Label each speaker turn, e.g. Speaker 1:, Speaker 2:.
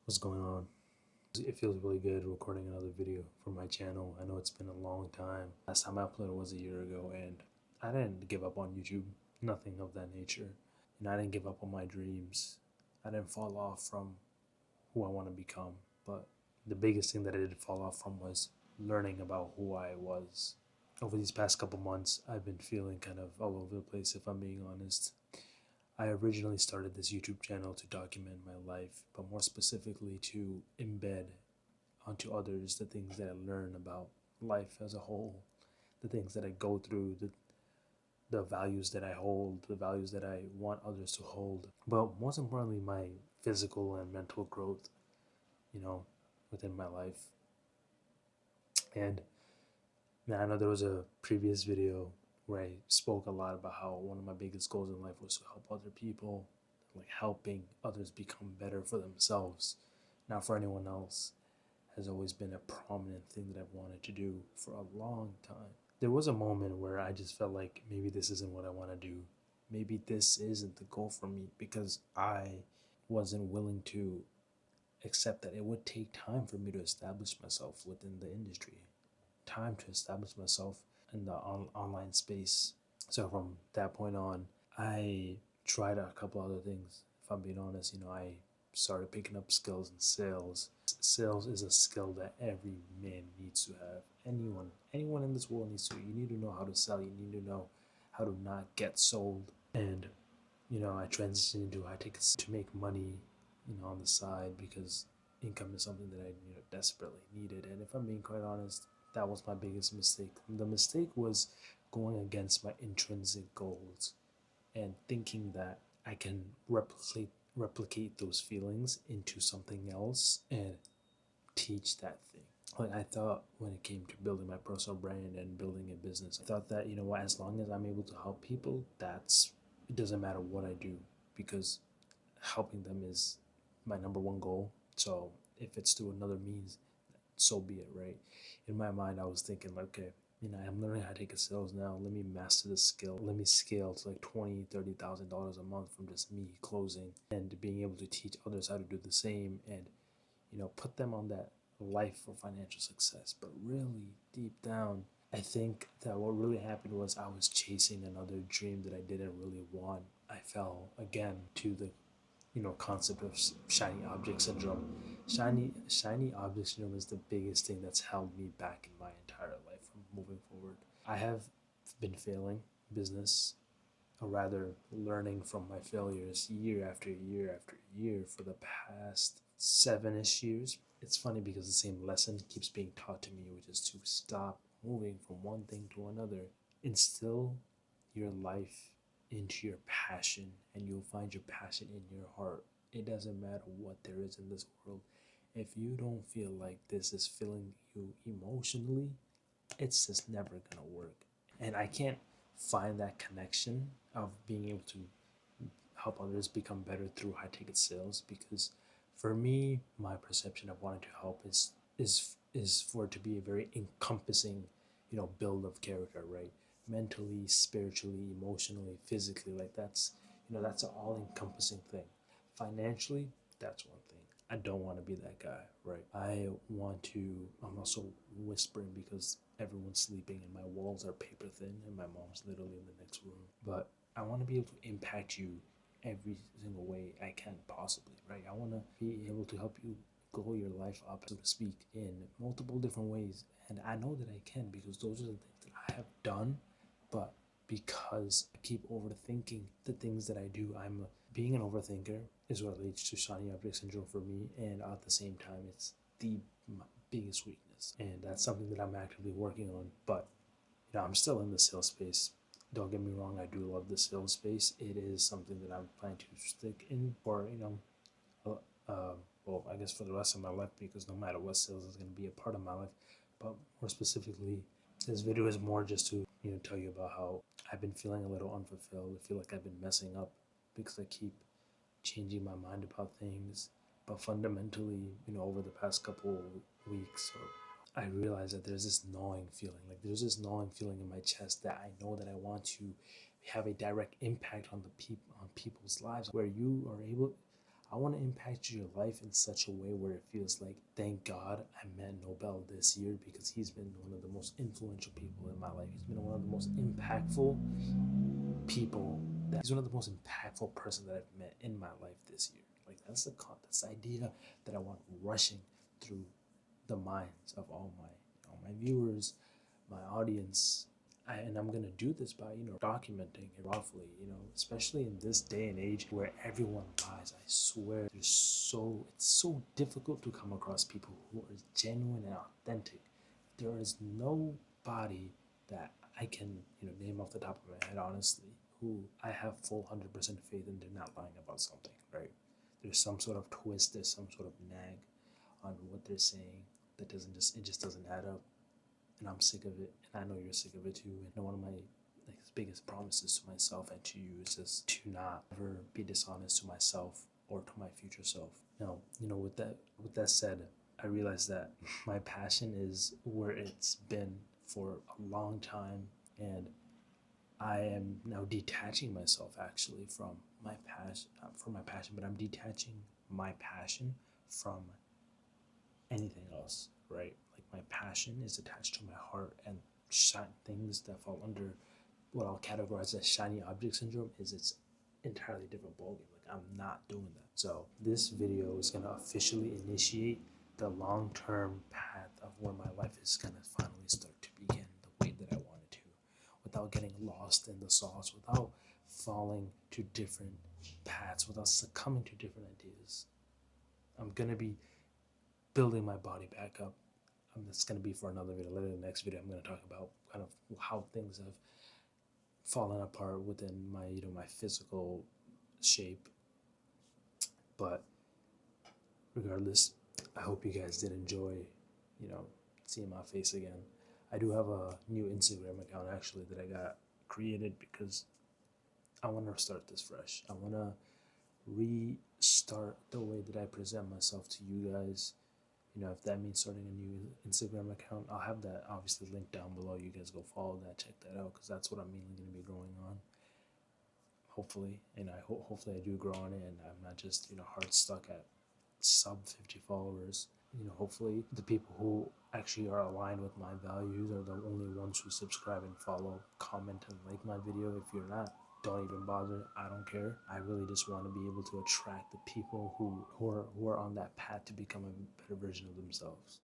Speaker 1: What's going on? It feels really good recording another video for my channel. I know it's been a long time. Last time I uploaded was a year ago, and I didn't give up on YouTube, nothing of that nature. And I didn't give up on my dreams. I didn't fall off from who I want to become. But the biggest thing that I did fall off from was learning about who I was. Over these past couple months, I've been feeling kind of all over the place, if I'm being honest. I originally started this YouTube channel to document my life, but more specifically to embed onto others the things that I learn about life as a whole, the things that I go through, the values that I hold, the values that I want others to hold, but most importantly, my physical and mental growth, you know, within my life. And man, I know there was a previous video where I spoke a lot about how one of my biggest goals in life was to help other people, like helping others become better for themselves, not for anyone else, has always been a prominent thing that I've wanted to do for a long time. There was a moment where I just felt like maybe this isn't what I want to do. Maybe this isn't the goal for me because I wasn't willing to accept that it would take time for me to establish myself within the industry, time to establish myself in the online space. So from that point on, I tried a couple other things. If I'm being honest, I started picking up skills in sales. Sales is a skill that every man needs to have. Anyone in this world needs to. You need to know how to sell. You need to know how to not get sold. And I transitioned into high tickets to make money, on the side because income is something that I desperately needed. And if I'm being quite honest, that was my biggest mistake. The mistake was going against my intrinsic goals and thinking that I can replicate those feelings into something else and teach that thing. Like I thought when it came to building my personal brand and building a business, I thought that what, as long as I'm able to help people, it doesn't matter what I do because helping them is my number one goal. So if it's through another means, so be it, right? In my mind, I was thinking, like, okay, I'm learning how to take a sales now. Let me master the skill. Let me scale to like $20,000, $30,000 a month from just me closing and being able to teach others how to do the same and put them on that life for financial success. But really, deep down, I think that what really happened was I was chasing another dream that I didn't really want. I fell again to the concept of shiny object syndrome. Shiny object syndrome is the biggest thing that's held me back in my entire life from moving forward. I have been failing business, or rather learning from my failures year after year after year for the past 7-ish years. It's funny because the same lesson keeps being taught to me, which is to stop moving from one thing to another. Instill your life into your passion, and you'll find your passion in your heart. It doesn't matter what there is in this world. If you don't feel like this is filling you emotionally, it's just never gonna work. And I can't find that connection of being able to help others become better through high ticket sales because for me, my perception of wanting to help is for it to be a very encompassing, build of character, right? Mentally, spiritually, emotionally, physically, like that's an all encompassing thing. Financially, that's one thing. I don't want to be that guy, right? I'm also whispering because everyone's sleeping and my walls are paper thin and my mom's literally in the next room. But I want to be able to impact you every single way I can possibly, right? I want to be able to help you grow your life up, so to speak, in multiple different ways. And I know that I can because those are the things that I have done. But because I keep overthinking the things that I do, I'm being an overthinker is what leads to shiny object syndrome for me. And at the same time, it's the biggest weakness. And that's something that I'm actively working on. But I'm still in the sales space. Don't get me wrong, I do love the sales space. It is something that I'm planning to stick in for, well, I guess for the rest of my life because no matter what, sales is going to be a part of my life. But more specifically, this video is more just to, tell you about how I've been feeling a little unfulfilled. I feel like I've been messing up because I keep changing my mind about things. But fundamentally, over the past couple weeks I realize that there's this gnawing feeling. Like there's this gnawing feeling in my chest that I know that I want to have a direct impact on people's lives. Where you are able, I want to impact your life in such a way where it feels like, thank God I met Nobel this year, because he's been one of the most influential people in my life. He's been one of the most impactful people. He's one of the most impactful person that I've met in my life this year. Like that's the idea that I want rushing through the minds of all my viewers, my audience. And I'm gonna do this by documenting it roughly, especially in this day and age where everyone lies. I swear, it's so difficult to come across people who are genuine and authentic. There is nobody that I can name off the top of my head honestly who I have full 100% faith in they're not lying about something, right? There's some sort of twist, there's some sort of nag on what they're saying that just doesn't add up, and I'm sick of it, and I know you're sick of it too. And one of my biggest promises to myself and to you is just to not ever be dishonest to myself or to my future self. Now, with that said, I realize that my passion is where it's been for a long time, and I am now detaching myself actually from my passion, but I'm detaching my passion from anything else, right? Like my passion is attached to my heart, and things that fall under what I'll categorize as shiny object syndrome is its entirely different ballgame. Like I'm not doing that. So this video is gonna officially initiate the long-term path of where my life is gonna finally start to begin the way that I want it to, without getting lost in the sauce, without falling to different paths, without succumbing to different ideas. I'm gonna be building my body back up. That's going to be for another video. Later in the next video, I'm going to talk about kind of how things have fallen apart within my my physical shape. But regardless, I hope you guys did enjoy seeing my face again. I do have a new Instagram account actually that I got created because I want to start this fresh. I want to restart the way that I present myself to you guys. If that means starting a new Instagram account, I'll have that obviously linked down below. You guys go follow that, check that out, because that's what I'm mainly going to be growing on. Hopefully, and hopefully I do grow on it, and I'm not just hard stuck at sub 50 followers. Hopefully the people who actually are aligned with my values are the only ones who subscribe and follow, comment, and like my video. If you're not, don't even bother. I don't care. I really just want to be able to attract the people who are on that path to become a better version of themselves.